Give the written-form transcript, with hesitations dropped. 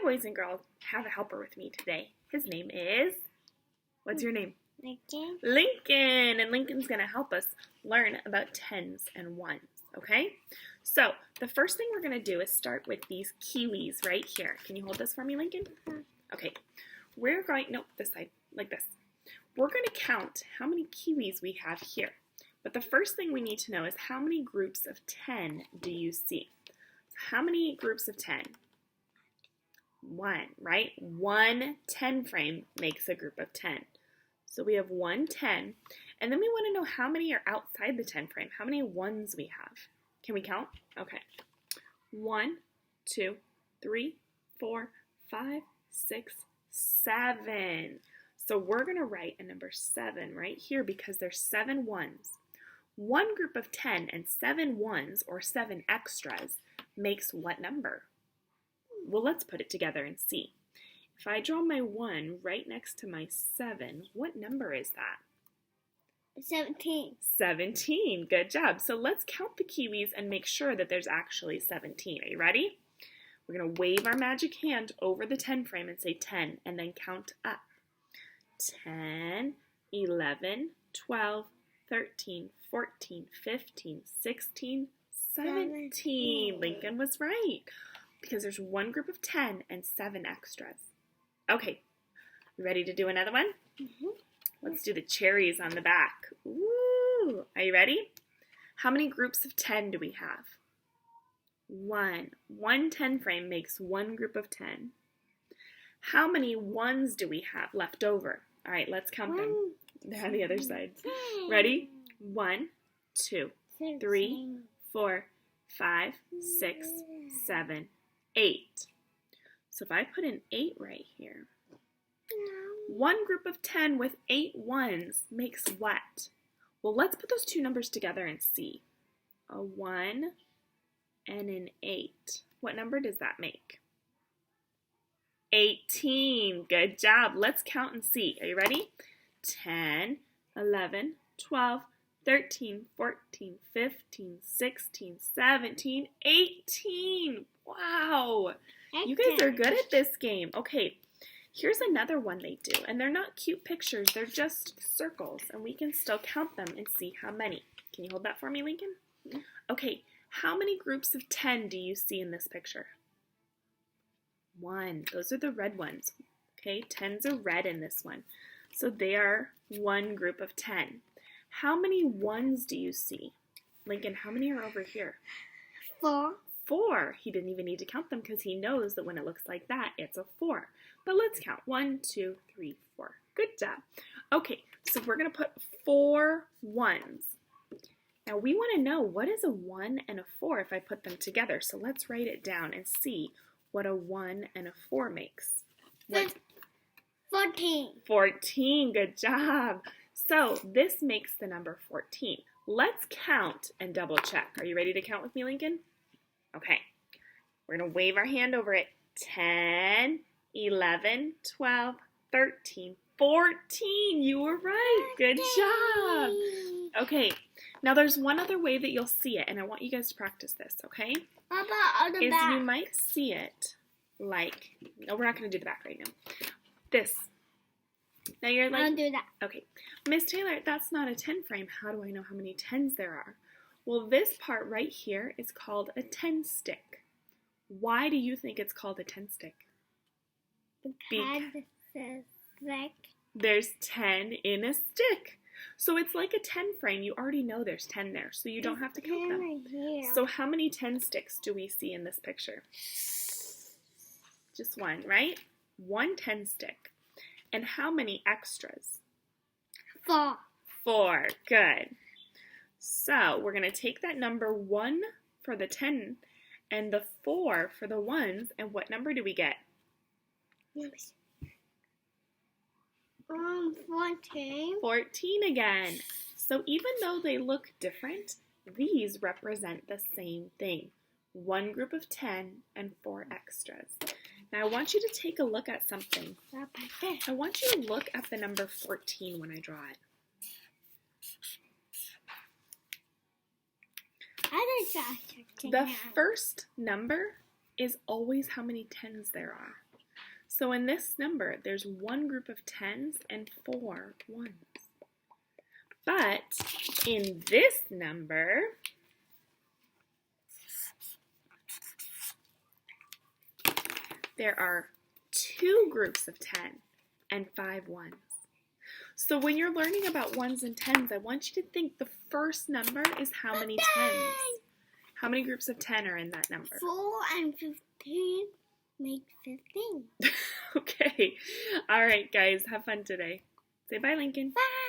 boys and girls. I have a helper with me today. His name is, what's your name? Lincoln. Lincoln. And Lincoln's going to help us learn about tens and ones, okay? So the first thing we're going to do is start with these Kiwis right here. Can you hold this for me, Lincoln? Okay. We're going, nope, this side, like this. We're going to count how many Kiwis we have here. But the first thing we need to know is how many groups of 10 do you see? How many groups of 10? One, right? One 10 frame makes a group of 10. So we have 1 10. And then we want to know how many are outside the 10 frame. How many ones we have. Can we count? Okay. 1, 2, 3, 4, 5, 6, 7. So we're going to write a number 7 right here because there's 7 ones. One group of 10 and 7 ones or 7 extras makes what number? Well, let's put it together and see. If I draw my 1 right next to my 7, what number is that? 17. 17. Good job. So let's count the Kiwis and make sure that there's actually 17. Are you ready? We're going to wave our magic hand over the 10 frame and say 10 and then count up. 10, 11, 12, 13, 14, 15, 16, 17. Lincoln was right because there's one group of 10 and 7 extras. Okay, you ready to do another one? Mm-hmm. Let's do the cherries on the back. Ooh, are you ready? How many groups of 10 do we have? 1. One 10 frame makes one group of 10. How many ones do we have left over? All right, let's count them. They're on the other side. Ready? 1, 2, 3, 4, 5, 6, 7, 8. So if I put an 8 right here, one group of 10 with 8 ones makes what? Well, let's put those two numbers together and see. A 1 and an 8. What number does that make? 18. Good job. Let's count and see. Are you ready? 10, 11, 12, 13, 14, 15, 16, 17, 18. Wow. You guys are good at this game. Okay, here's another one they do. And they're not cute pictures. They're just circles. And we can still count them and see how many. Can you hold that for me, Lincoln? Okay, how many groups of 10 do you see in this picture? 1. Those are the red ones. Okay, 10s are red in this one. So they are one group of 10. How many ones do you see? Lincoln, how many are over here? 4. 4. He didn't even need to count them because he knows that when it looks like that, it's a 4. But let's count. 1, 2, 3, 4. Good job. Okay, so we're going to put 4 ones. Now we want to know what is a 1 and a 4 if I put them together. So let's write it down and see what a 1 and a 4 makes. What? 14. 14. Good job. So this makes the number 14. Let's count and double check. Are you ready to count with me, Lincoln? Okay. We're going to wave our hand over it. 10, 11, 12, 13, 14. You were right. Good job. Okay. Now there's one other way that you'll see it, and I want you guys to practice this, okay? What about on the back? You might see it like, no, we're not going to do the back right now. This. Now you're like, I'll do that. Okay, Miss Taylor, that's not a 10 frame. How do I know how many 10s there are? Well, this part right here is called a 10 stick. Why do you think it's called a 10 stick? Because it's thick. There's 10 in a stick. So it's like a 10 frame. You already know there's 10 there, so you don't have to count them. So how many 10 sticks do we see in this picture? Just one, right? One 10 stick. And how many extras? 4. 4. Good. So we're going to take that number 1 for the 10 and the 4 for the ones. And what number do we get? 14. 14 again. So even though they look different, these represent the same thing. One group of 10 and 4 extras. Now I want you to take a look at something. I want you to look at the number 14 when I draw it. I think The first number is always how many 10s there are. So in this number, there's one group of 10s and 4 ones. But in this number, there are 2 groups of 10 and 5 ones. So when you're learning about ones and 10s, I want you to think the first number is how many 10s? How many groups of 10 are in that number? 4 and 15 make 15. Okay. All right, guys. Have fun today. Say bye, Lincoln. Bye.